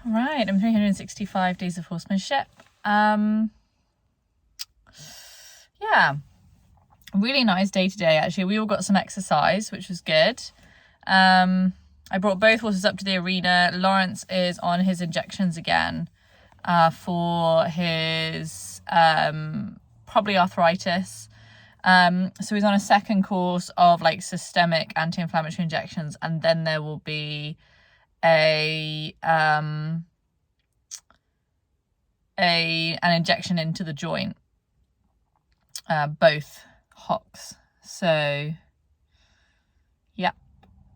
All right, I'm 365 Days of Horsemanship. Yeah, really nice day today, actually. We all got some exercise, which was good. I brought both horses up to the arena. Lawrence is on his injections again for his probably arthritis. So he's on a second course of like systemic anti-inflammatory injections, and then there will be an injection into the joint, both hocks. So yeah,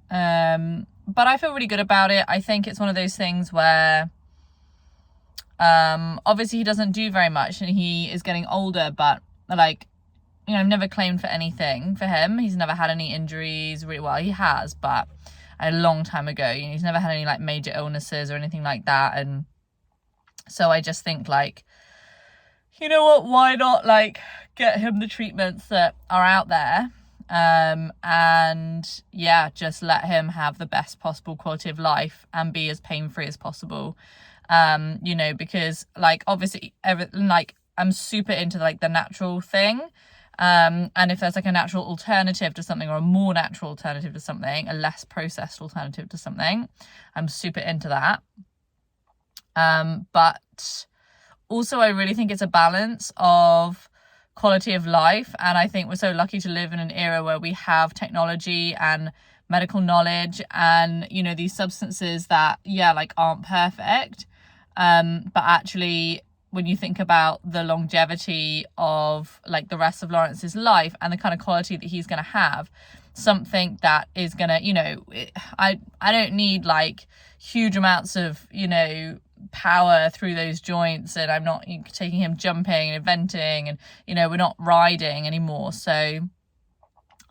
but I feel really good about it. I think it's one of those things where obviously he doesn't do very much and he is getting older, but like, you know, I've never claimed for anything for him. He's never had any injuries. Really, well, he has, but a long time ago. You know, he's never had any like major illnesses or anything like that. And so I just think like, you know what, why not like get him the treatments that are out there, and yeah, just let him have the best possible quality of life and be as pain-free as possible. You know, because like obviously like I'm super into like the natural thing. And if there's like a natural alternative to something, or a more natural alternative to something, a less processed alternative to something, I'm super into that. But also I really think it's a balance of quality of life. And I think we're so lucky to live in an era where we have technology and medical knowledge and, you know, these substances that, yeah, like aren't perfect. But actually, when you think about the longevity of like the rest of Lawrence's life and the kind of quality that he's going to have, something that is going to, you know, I don't need like huge amounts of, you know, power through those joints, and I'm not taking him jumping and eventing, and, you know, we're not riding anymore. So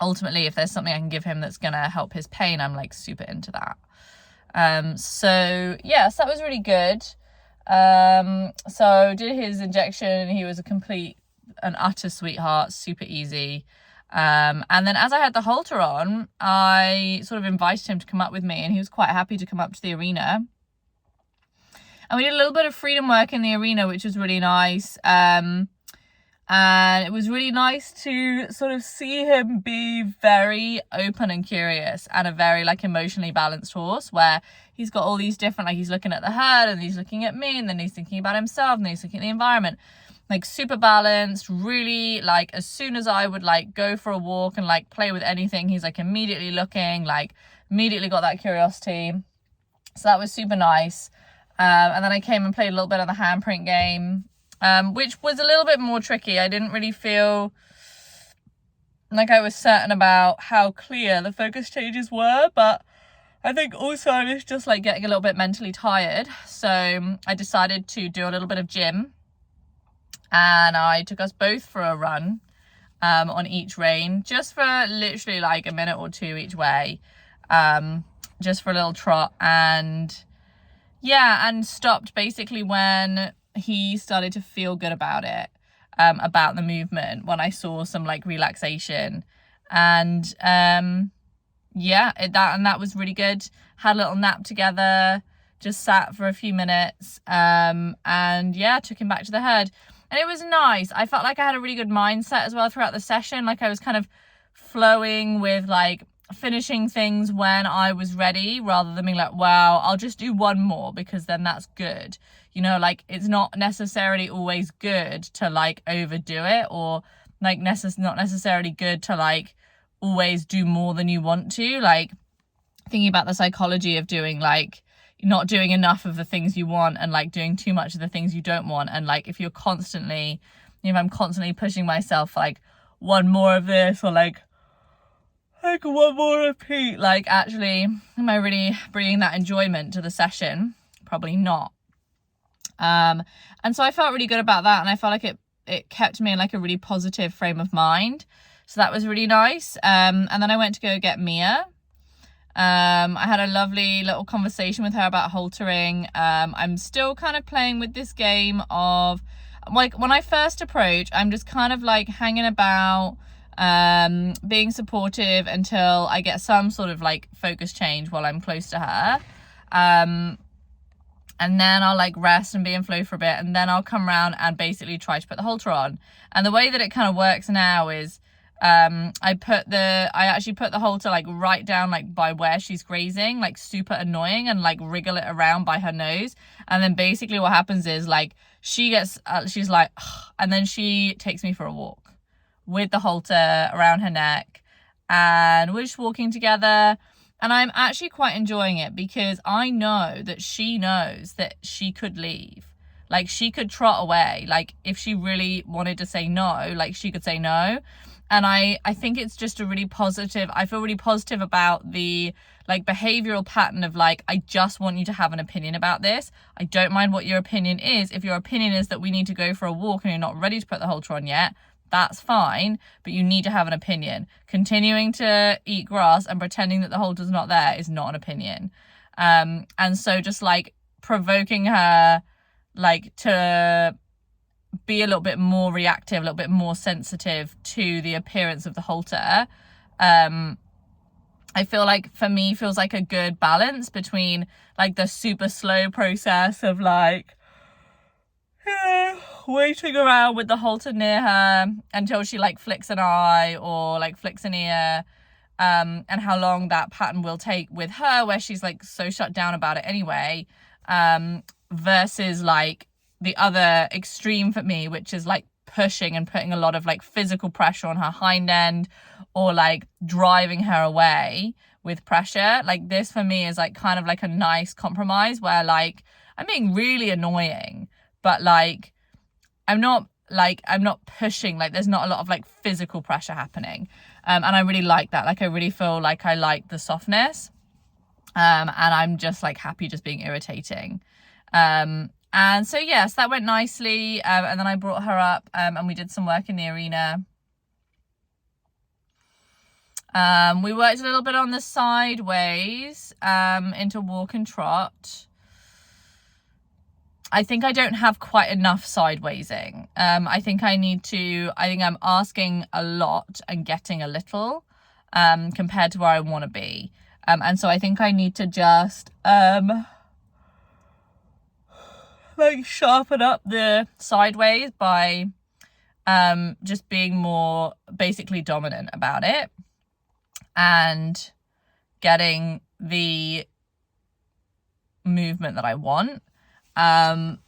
ultimately, if there's something I can give him that's going to help his pain, I'm like super into that. So yes, that was really good. So did his injection. He was a complete and utter sweetheart, super easy. And then as I had the halter on, I sort of invited him to come up with me, and he was quite happy to come up to the arena. And we did a little bit of freedom work in the arena, which was really nice. And it was really nice to sort of see him be very open and curious, and a very like emotionally balanced horse, where he's got all these different, like he's looking at the herd, and he's looking at me, and then he's thinking about himself, and then he's looking at the environment, like super balanced. Really, like as soon as I would like go for a walk and like play with anything, he's like immediately looking, like immediately got that curiosity. So that was super nice. And then I came and played a little bit of the handprint game, which was a little bit more tricky. I didn't really feel like I was certain about how clear the focus changes were, but I think also I was just like getting a little bit mentally tired. So I decided to do a little bit of gym, and I took us both for a run on each rein, just for literally like a minute or two each way, just for a little trot. And yeah, and stopped basically when he started to feel good about it, about the movement, when I saw some like relaxation. And yeah, that was really good. Had a little nap together, just sat for a few minutes, and yeah, took him back to the herd. And it was nice. I felt like I had a really good mindset as well throughout the session. Like I was kind of flowing with like finishing things when I was ready, rather than being like, wow, I'll just do one more because then that's good. You know, like it's not necessarily always good to like overdo it, or like not necessarily good to like always do more than you want to. Like thinking about the psychology of doing like not doing enough of the things you want, and like doing too much of the things you don't want. And like if you're constantly, you know, I'm constantly pushing myself like one more of this, or like one more repeat, like actually am I really bringing that enjoyment to the session? Probably not. And so I felt really good about that, and I felt like it kept me in like a really positive frame of mind. So that was really nice. And then I went to go get Mia. I had a lovely little conversation with her about haltering. I'm still kind of playing with this game of like, when I first approach, I'm just kind of like hanging about, being supportive until I get some sort of like focus change while I'm close to her. and then I'll like rest and be in flow for a bit, and then I'll come around and basically try to put the halter on. And the way that it kind of works now is I actually put the halter like right down like by where she's grazing, like super annoying, and like wriggle it around by her nose. And then basically what happens is like she's like and then she takes me for a walk with the halter around her neck, and we're just walking together. And I'm actually quite enjoying it because I know that she knows that she could leave. Like, she could trot away. Like, if she really wanted to say no, like, she could say no. And I think it's just a really positive, I feel really positive about the, like, behavioral pattern of, like, I just want you to have an opinion about this. I don't mind what your opinion is. If your opinion is that we need to go for a walk and you're not ready to put the halter on yet, that's fine, but you need to have an opinion. Continuing to eat grass and pretending that the halter's not there is not an opinion. And so just like provoking her like to be a little bit more reactive, a little bit more sensitive to the appearance of the halter, I feel like for me feels like a good balance between like the super slow process of like waiting around with the halter near her until she like flicks an eye or like flicks an ear, and how long that pattern will take with her where she's like so shut down about it anyway, versus like the other extreme for me, which is like pushing and putting a lot of like physical pressure on her hind end, or like driving her away with pressure. Like this for me is like kind of like a nice compromise where like I'm being really annoying, but like I'm not pushing, like there's not a lot of like physical pressure happening, and I really like that. Like I really feel like I like the softness, and I'm just like happy just being irritating, and so yes, that went nicely, and then I brought her up, and we did some work in the arena. We worked a little bit on the sideways into walk and trot. I think I don't have quite enough sidewaysing. I think I'm asking a lot and getting a little, compared to where I want to be. And so I think I need to just, like sharpen up the sideways by, just being more basically dominant about it and getting the movement that I want. And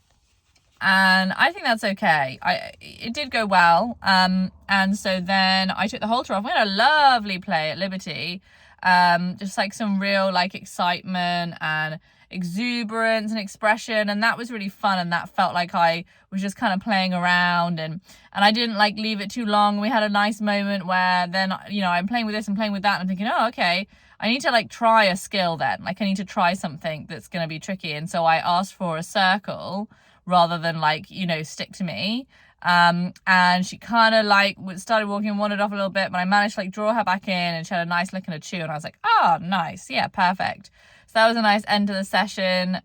I think that's okay. It did go well. And so then I took the halter off. We had a lovely play at Liberty. Just like some real like excitement and exuberance and expression, and that was really fun, and that felt like I was just kind of playing around, and I didn't like leave it too long. We had a nice moment where then, you know, I'm playing with this and playing with that, and I'm thinking, oh, okay, I need to like try a skill then. Like I need to try something that's going to be tricky. And so I asked for a circle rather than like, you know, stick to me. And she kind of like started walking and wandered off a little bit, but I managed to like draw her back in, and she had a nice lick and a chew, and I was like, oh, nice. Yeah, perfect. So that was a nice end to the session.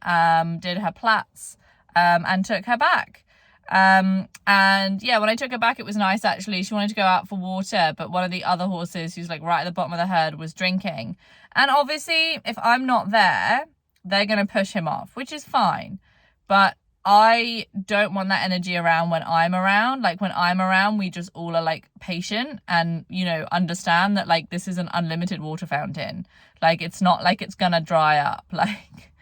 Did her plats, and took her back. And yeah, when I took her back, it was nice actually. She wanted to go out for water, but one of the other horses, who's like right at the bottom of the herd, was drinking. And obviously, if I'm not there, they're going to push him off, which is fine. But I don't want that energy around when I'm around. Like when I'm around, we just all are like patient and, you know, understand that like this is an unlimited water fountain. Like it's not like it's gonna dry up. Like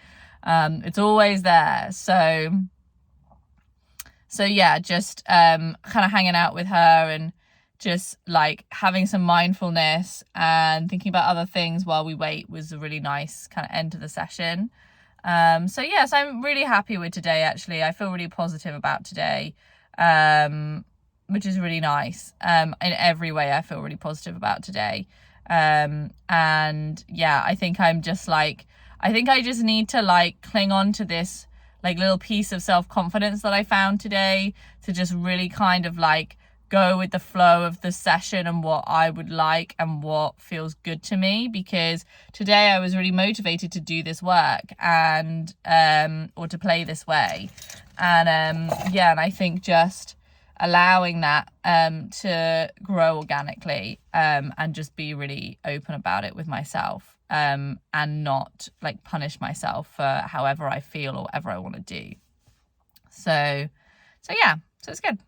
it's always there. So yeah, just kind of hanging out with her and just like having some mindfulness and thinking about other things while we wait was a really nice kind of end to the session. So yes, I'm really happy with today, actually. I feel really positive about today, which is really nice. In every way, I feel really positive about today. And yeah, I think I just need to like cling on to this like little piece of self-confidence that I found today to just really kind of like go with the flow of the session and what I would like and what feels good to me, because today I was really motivated to do this work and or to play this way, and yeah, and I think just allowing that to grow organically, and just be really open about it with myself, and not like punish myself for however I feel or whatever I want to do. So yeah, so it's good.